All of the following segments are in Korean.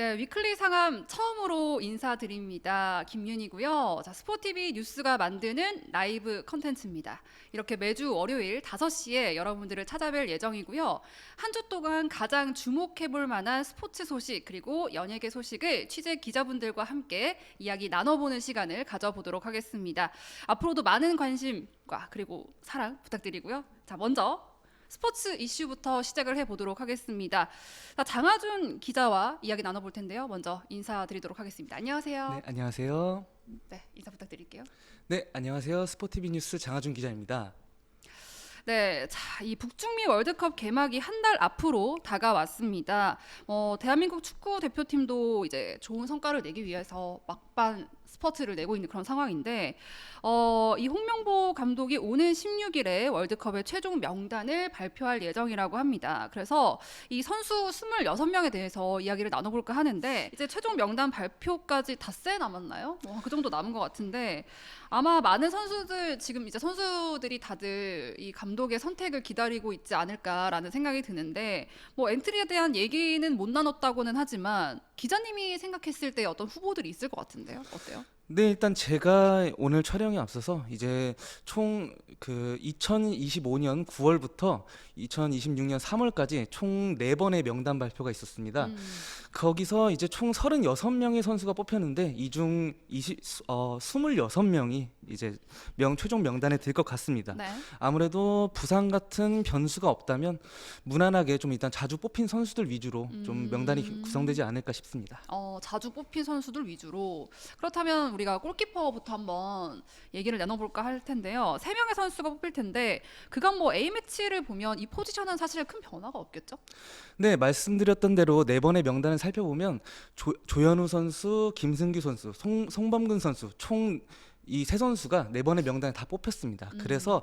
네, 위클리 상암 처음으로 인사드립니다. 김윤이고요. 자, 스포티비 뉴스가 만드는 라이브 컨텐츠입니다. 이렇게 매주 월요일 5시에 여러분들을 찾아뵐 예정이고요. 한 주 동안 가장 주목해볼 만한 스포츠 소식 그리고 연예계 소식을 취재 기자분들과 함께 이야기 나눠보는 시간을 가져보도록 하겠습니다. 앞으로도 많은 관심과 그리고 사랑 부탁드리고요. 자, 먼저 스포츠 이슈부터 시작을 해보도록 하겠습니다. 자, 장하준 기자와 이야기 나눠볼 텐데요. 먼저 인사드리도록 하겠습니다. 안녕하세요. 네, 안녕하세요. 네, 인사 부탁드릴게요. 네, 안녕하세요. 스포티비 뉴스 장하준 기자입니다. 네, 자, 이 북중미 월드컵 개막이 한 달 앞으로 다가왔습니다. 대한민국 축구 대표팀도 이제 좋은 성과를 내기 위해서 막판 스퍼트를 내고 있는 그런 상황인데, 이 홍명보 감독이 오는 16일에 월드컵의 최종 명단을 발표할 예정이라고 합니다. 그래서 이 선수 26명에 대해서 이야기를 나눠볼까 하는데, 이제 최종 명단 발표까지 닷새 남았나요? 그 정도 남은 것 같은데, 아마 많은 선수들 지금 이제 선수들이 다들 이 감독의 선택을 기다리고 있지 않을까라는 생각이 드는데, 엔트리에 대한 얘기는 못 나눴다고는 하지만 기자님이 생각했을 때 어떤 후보들이 있을 것 같은데요. 어때요? 네, 일단 제가 오늘 촬영에 앞서서 이제 총 2025년 9월부터 2026년 3월까지 총 4번의 명단 발표가 있었습니다. 거기서 이제 총 36명의 선수가 뽑혔는데 이 중 26명이 이제 최종 명단에 들 것 같습니다. 네. 아무래도 부상 같은 변수가 없다면 무난하게 좀 일단 자주 뽑힌 선수들 위주로 좀 명단이 구성되지 않을까 싶습니다. 자주 뽑힌 선수들 위주로. 그렇다면 우리가 골키퍼부터 한번 얘기를 나눠볼까 할 텐데요. 3명의 선수가 뽑힐 텐데 그간 A매치를 보면 이 포지션은 사실 큰 변화가 없겠죠? 네, 말씀드렸던 대로 4번의 명단을 살펴보면 조현우 선수, 김승규 선수, 송범근 선수 총 이 세 선수가 4번의 명단에 다 뽑혔습니다. 그래서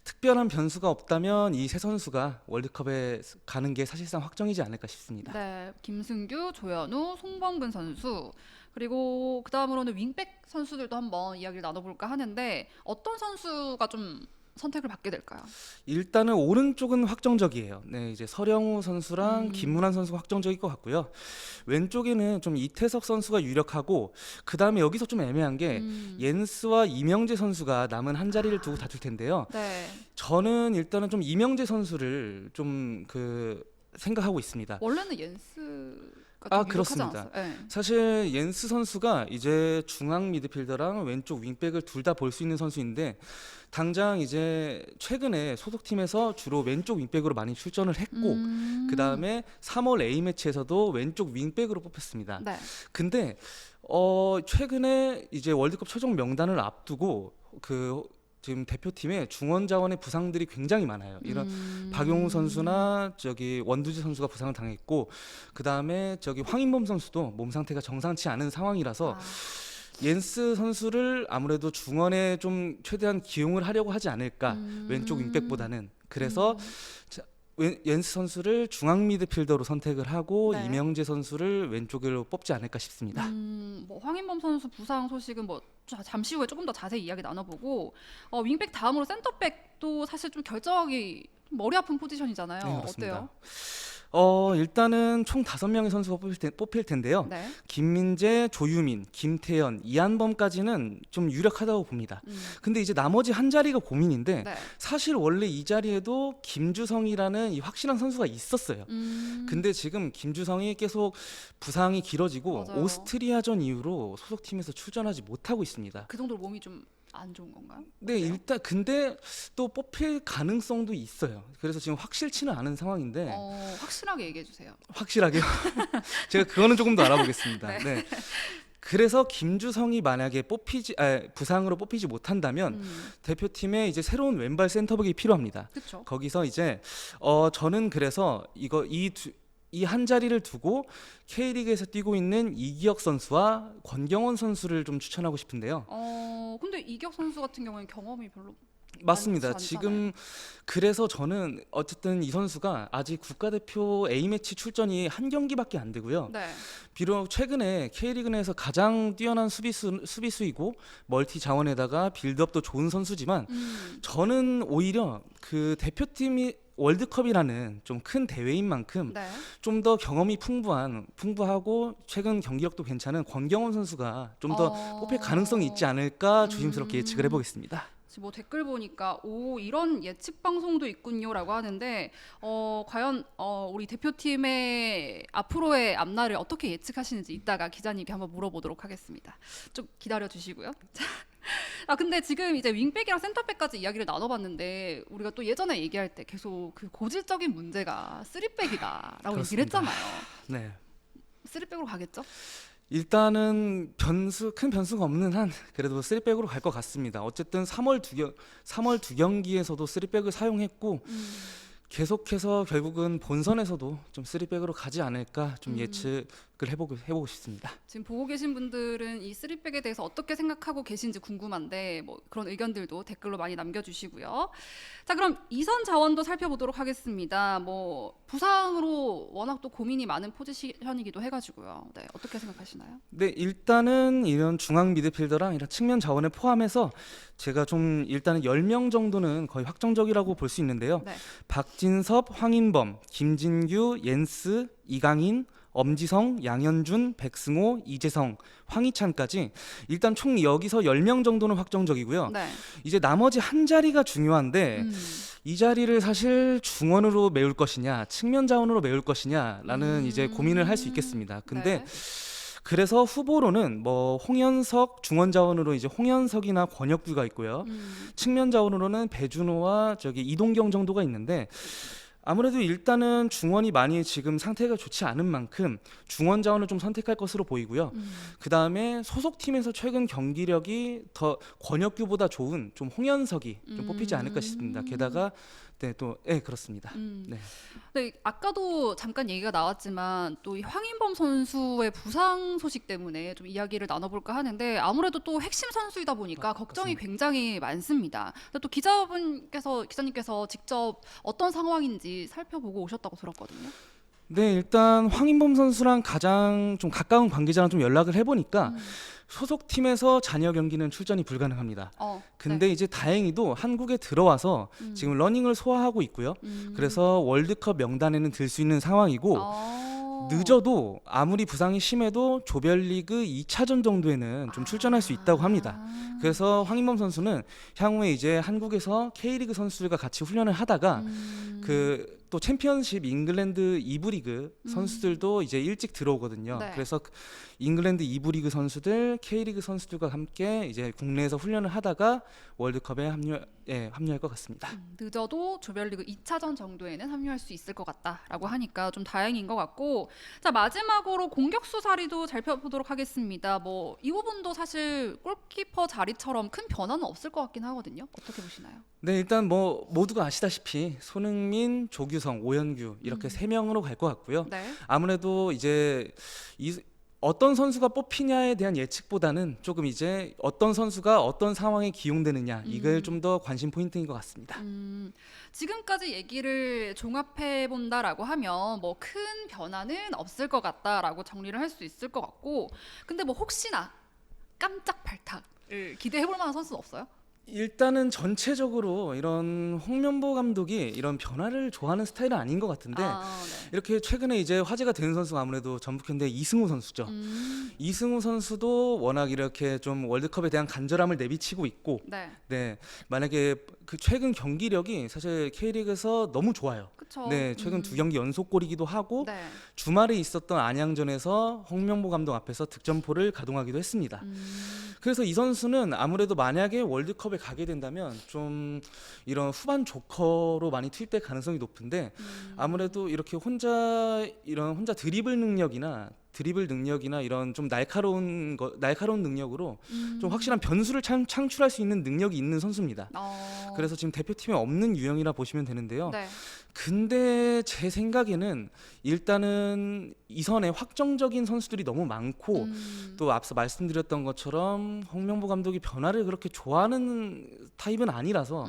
특별한 변수가 없다면 이 세 선수가 월드컵에 가는 게 사실상 확정이지 않을까 싶습니다. 네, 김승규, 조현우, 송범근 선수 그리고 그 다음으로는 윙백 선수들도 한번 이야기를 나눠볼까 하는데 어떤 선수가 좀 선택을 받게 될까요? 일단은 오른쪽은 확정적이에요. 네, 이제 서령우 선수랑 김문환 선수가 확정적일 것 같고요. 왼쪽에는 좀 이태석 선수가 유력하고 그 다음에 여기서 좀 애매한 게 옌스와 이명재 선수가 남은 한 자리를 두고 다툴 텐데요. 네. 저는 일단은 좀 이명재 선수를 좀 생각하고 있습니다. 원래는 옌스가 좀 유력하지 그렇습니다. 않았어요? 네. 사실 옌스 선수가 이제 중앙 미드필더랑 왼쪽 윙백을 둘 다 볼 수 있는 선수인데 당장 이제 최근에 소속팀에서 주로 왼쪽 윙백으로 많이 출전을 했고 그 다음에 3월 A매치에서도 왼쪽 윙백으로 뽑혔습니다. 네. 근데 최근에 이제 월드컵 최종 명단을 앞두고 지금 대표팀에 중원 자원의 부상들이 굉장히 많아요. 이런 박용우 선수나 원두재 선수가 부상을 당했고 그 다음에 황인범 선수도 몸 상태가 정상치 않은 상황이라서 옌스 선수를 아무래도 중원에 좀 최대한 기용을 하려고 하지 않을까 왼쪽 윙백보다는. 그래서 옌스 선수를 중앙 미드필더로 선택을 하고 네. 이명재 선수를 왼쪽으로 뽑지 않을까 싶습니다. 황인범 선수 부상 소식은 잠시 후에 조금 더 자세히 이야기 나눠보고 윙백 다음으로 센터백도 사실 좀 결정하기 머리 아픈 포지션이잖아요. 네, 그렇습니다. 어때요? 일단은 총 5명의 선수가 뽑힐 텐데요. 네. 김민재, 조유민, 김태현, 이한범까지는 좀 유력하다고 봅니다. 근데 이제 나머지 한 자리가 고민인데 네. 사실 원래 이 자리에도 김주성이라는 이 확실한 선수가 있었어요. 근데 지금 김주성이 계속 부상이 길어지고 맞아요. 오스트리아전 이후로 소속팀에서 출전하지 못하고 있습니다. 그 정도로 몸이 좀 안 좋은 건가요? 네, 어때요? 일단 근데 또 뽑힐 가능성도 있어요. 그래서 지금 확실치는 않은 상황인데 확실하게 얘기해 주세요. 확실하게요. 제가 그거는 조금 더 알아보겠습니다. 네. 네. 그래서 김주성이 만약에 부상으로 뽑히지 못한다면 대표팀에 이제 새로운 왼발 센터백이 필요합니다. 그렇죠. 거기서 이제 저는 그래서 이 한 자리를 두고 K리그에서 뛰고 있는 이기혁 선수와 권경원 선수를 좀 추천하고 싶은데요. 근데 이기혁 선수 같은 경우는 경험이 별로 맞습니다. 많지 지금 그래서 저는 어쨌든 이 선수가 아직 국가대표 A매치 출전이 한 경기밖에 안 되고요. 네. 비록 최근에 K리그 내에서 가장 뛰어난 수비수이고 멀티 자원에다가 빌드업도 좋은 선수지만 저는 오히려 그 대표팀이 월드컵이라는 좀 큰 대회인 만큼 네. 좀 더 경험이 풍부하고 최근 경기력도 괜찮은 권경원 선수가 좀 더 뽑힐 가능성이 있지 않을까 조심스럽게 예측을 해보겠습니다. 지금 뭐 댓글 보니까 오 이런 예측 방송도 있군요라고 하는데 과연 우리 대표팀의 앞으로의 앞날을 어떻게 예측하시는지 이따가 기자님께 한번 물어보도록 하겠습니다. 좀 기다려 주시고요. 아 근데 지금 이제 윙백이랑 센터백까지 이야기를 나눠봤는데 우리가 또 예전에 얘기할 때 계속 그 고질적인 문제가 쓰리백이다라고 얘기를 그렇습니다. 했잖아요. 네. 쓰리백으로 가겠죠? 일단은 큰 변수가 없는 한 그래도 3백으로 갈 것 같습니다. 어쨌든 3월 두 경기에서도 3백을 사용했고 계속해서 결국은 본선에서도 좀 3백으로 가지 않을까 좀 예측을 해보고 싶습니다. 지금 보고 계신 분들은 이 쓰리백에 대해서 어떻게 생각하고 계신지 궁금한데 뭐 그런 의견들도 댓글로 많이 남겨주시고요. 자 그럼 이선 자원도 살펴보도록 하겠습니다. 뭐 부상으로 워낙 또 고민이 많은 포지션이기도 해가지고요. 네 어떻게 생각하시나요? 네, 일단은 이런 중앙 미드필더랑 이런 측면 자원을 포함해서 제가 좀 일단은 10명 정도는 거의 확정적이라고 볼 수 있는데요. 네. 박진섭, 황인범, 김진규, 옌스, 이강인, 엄지성, 양현준, 백승호, 이재성, 황희찬까지 일단 총 여기서 10명 정도는 확정적이고요. 네. 이제 나머지 한 자리가 중요한데 이 자리를 사실 중원으로 메울 것이냐, 측면 자원으로 메울 것이냐라는 이제 고민을 할 수 있겠습니다. 근데 네. 그래서 후보로는 뭐 홍현석 중원 자원으로 이제 홍현석이나 권혁규가 있고요. 측면 자원으로는 배준호와 이동경 정도가 있는데 아무래도 일단은 중원이 많이 지금 상태가 좋지 않은 만큼 중원 자원을 좀 선택할 것으로 보이고요. 그 다음에 소속팀에서 최근 경기력이 더 권혁규보다 좋은 좀 홍현석이 좀 뽑히지 않을까 싶습니다. 게다가 그렇습니다. 네. 네, 아까도 잠깐 얘기가 나왔지만 또 이 황인범 선수의 부상 소식 때문에 좀 이야기를 나눠볼까 하는데 아무래도 또 핵심 선수이다 보니까 걱정이 굉장히 많습니다. 근데 또 기자님께서 직접 어떤 상황인지 살펴보고 오셨다고 들었거든요. 네, 일단 황인범 선수랑 가장 좀 가까운 관계자랑 좀 연락을 해보니까 소속팀에서 잔여 경기는 출전이 불가능합니다. 근데 네. 이제 다행히도 한국에 들어와서 지금 러닝을 소화하고 있고요. 그래서 월드컵 명단에는 들 수 있는 상황이고 늦어도 아무리 부상이 심해도 조별리그 2차전 정도에는 좀 출전할 수 있다고 합니다. 그래서 황인범 선수는 향후에 이제 한국에서 K리그 선수들과 같이 훈련을 하다가 그 또 챔피언십 잉글랜드 2부 리그 선수들도 이제 일찍 들어오거든요. 네. 그래서 잉글랜드 2부 리그 선수들, K리그 선수들과 함께 이제 국내에서 훈련을 하다가 월드컵에 합류할 것 같습니다. 늦어도 조별리그 2차전 정도에는 합류할 수 있을 것 같다라고 하니까 좀 다행인 것 같고 자 마지막으로 공격수 자리도 살펴보도록 하겠습니다. 뭐 이 부분도 사실 골키퍼 자리처럼 큰 변화는 없을 것 같긴 하거든요. 어떻게 보시나요? 네, 일단 뭐 모두가 아시다시피 손흥민, 조규성, 오현규 이렇게 세 명으로 갈 것 같고요. 네. 아무래도 이제 어떤 선수가 뽑히냐에 대한 예측보다는 조금 이제 어떤 선수가 어떤 상황에 기용되느냐 이걸 좀 더 관심 포인트인 것 같습니다. 지금까지 얘기를 종합해 본다라고 하면 뭐 큰 변화는 없을 것 같다라고 정리를 할 수 있을 것 같고 근데 뭐 혹시나 깜짝 발탁을 기대해 볼 만한 선수는 없어요? 일단은 전체적으로 이런 홍명보 감독이 이런 변화를 좋아하는 스타일은 아닌 것 같은데 네. 이렇게 최근에 이제 화제가 되는 선수가 아무래도 전북현대 이승우 선수죠. 이승우 선수도 워낙 이렇게 좀 월드컵에 대한 간절함을 내비치고 있고 네. 만약에 그 최근 경기력이 사실 K리그에서 너무 좋아요. 그쵸. 네, 최근 2경기 연속골이기도 하고 네. 주말에 있었던 안양전에서 홍명보 감독 앞에서 득점포를 가동하기도 했습니다. 그래서 이 선수는 아무래도 만약에 월드컵에 가게 된다면 좀 이런 후반 조커로 많이 투입될 가능성이 높은데 아무래도 이렇게 혼자 드리블 능력이나 이런 좀 날카로운 능력으로 좀 확실한 변수를 창출할 수 있는 능력이 있는 선수입니다. 그래서 지금 대표팀에 없는 유형이라 보시면 되는데요. 네. 근데 제 생각에는 일단은 이선에 확정적인 선수들이 너무 많고 또 앞서 말씀드렸던 것처럼 홍명보 감독이 변화를 그렇게 좋아하는 타입은 아니라서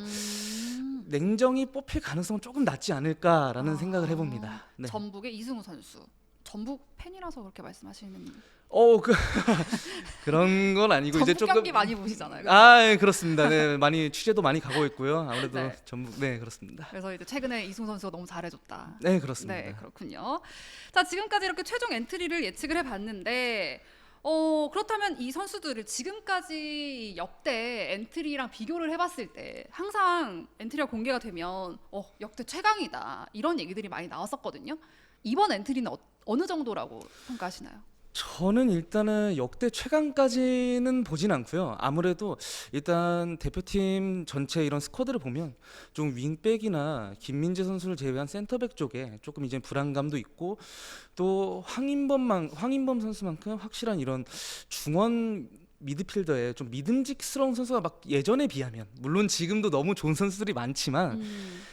냉정히 뽑힐 가능성은 조금 낮지 않을까라는 생각을 해봅니다. 네. 전북의 이승우 선수. 전북 팬이라서 그렇게 말씀하시는. 그 그런 건 아니고 이제 전북 조금 경기 많이 보시잖아요. 그죠? 예, 그렇습니다. 네, 많이 취재도 많이 가고 있고요. 아무래도 네. 전북 네, 그렇습니다. 그래서 이제 최근에 이승우 선수가 너무 잘해줬다. 네, 그렇습니다. 네, 그렇군요. 자, 지금까지 이렇게 최종 엔트리를 예측을 해봤는데, 그렇다면 이 선수들을 지금까지 역대 엔트리랑 비교를 해봤을 때 항상 엔트리가 공개가 되면 역대 최강이다 이런 얘기들이 많이 나왔었거든요. 이번 엔트리는 어느 정도라고 평가하시나요? 저는 일단은 역대 최강까지는 보진 않고요. 아무래도 일단 대표팀 전체 이런 스쿼드를 보면 좀 윙백이나 김민재 선수를 제외한 센터백 쪽에 조금 이제 불안감도 있고, 또 황인범 선수만큼 확실한 이런 중원 미드필더에 좀 믿음직스러운 선수가 막 예전에 비하면, 물론 지금도 너무 좋은 선수들이 많지만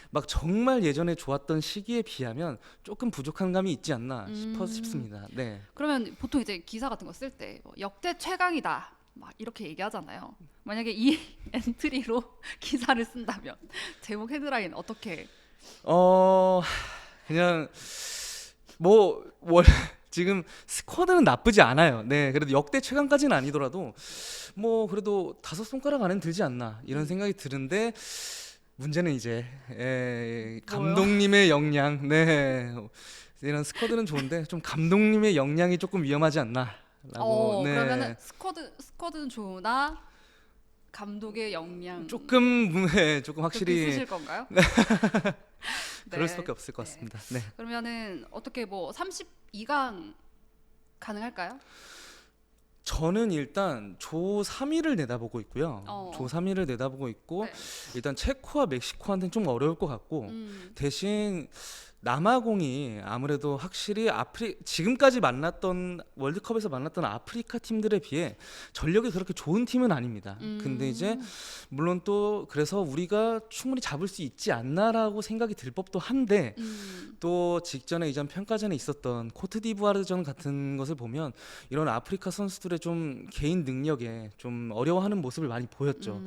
막 정말 예전에 좋았던 시기에 비하면 조금 부족한 감이 있지 않나 싶습니다. 네. 그러면 보통 이제 기사 같은 거 쓸 때 역대 최강이다 막 이렇게 얘기하잖아요. 만약에 이 엔트리로 기사를 쓴다면 제목 헤드라인 어떻게? 그냥 지금 스쿼드는 나쁘지 않아요. 네, 그래도 역대 최강까지는 아니더라도 그래도 5손가락 안에는 들지 않나 이런 생각이 드는데, 문제는 이제 감독님의 역량. 네, 이런 스쿼드는 좋은데 좀 감독님의 역량이 조금 위험하지 않나라고. 네. 그러면은 스쿼드는 좋으나 감독의 역량 조금 확실히 그렇게 쓰실 건가요? 그럴 네. 수밖에 없을 것 같습니다. 네. 그러면은 어떻게 32강 가능할까요? 저는 일단 조 3위를 내다보고 있고요. 조 3위를 내다보고 있고, 네. 일단 체코와 멕시코한테는 좀 어려울 것 같고, 대신 남아공이 아무래도 확실히 지금까지 만났던 월드컵에서 만났던 아프리카 팀들에 비해 전력이 그렇게 좋은 팀은 아닙니다. 근데 이제 물론 또 그래서 우리가 충분히 잡을 수 있지 않나라고 생각이 들 법도 한데, 또 직전에 이전 평가전에 있었던 코트디부아르전 같은 것을 보면 이런 아프리카 선수들의 좀 개인 능력에 좀 어려워하는 모습을 많이 보였죠.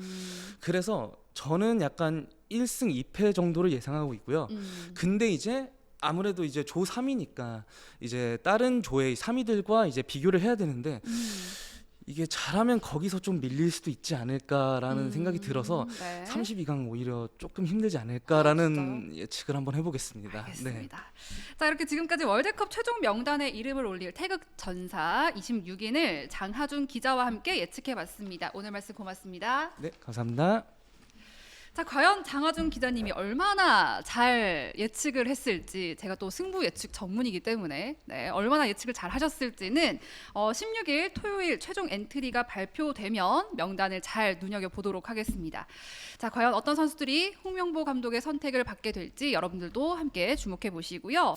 그래서 저는 약간 1승 2패 정도를 예상하고 있고요. 근데 이제 아무래도 이제 조 3위니까 이제 다른 조의 3위들과 이제 비교를 해야 되는데, 이게 잘하면 거기서 좀 밀릴 수도 있지 않을까라는 생각이 들어서 네. 32강 오히려 조금 힘들지 않을까라는 예측을 한번 해보겠습니다. 네. 알겠습니다. 자, 이렇게 지금까지 월드컵 최종 명단에 이름을 올릴 태극 전사 26인을 장하준 기자와 함께 예측해봤습니다. 오늘 말씀 고맙습니다. 네, 감사합니다. 자, 과연 장하준 기자님이 얼마나 잘 예측을 했을지, 제가 또 승부 예측 전문이기 때문에 얼마나 예측을 잘 하셨을지는 16일 토요일 최종 엔트리가 발표되면 명단을 잘 눈여겨보도록 하겠습니다. 자, 과연 어떤 선수들이 홍명보 감독의 선택을 받게 될지 여러분들도 함께 주목해 보시고요.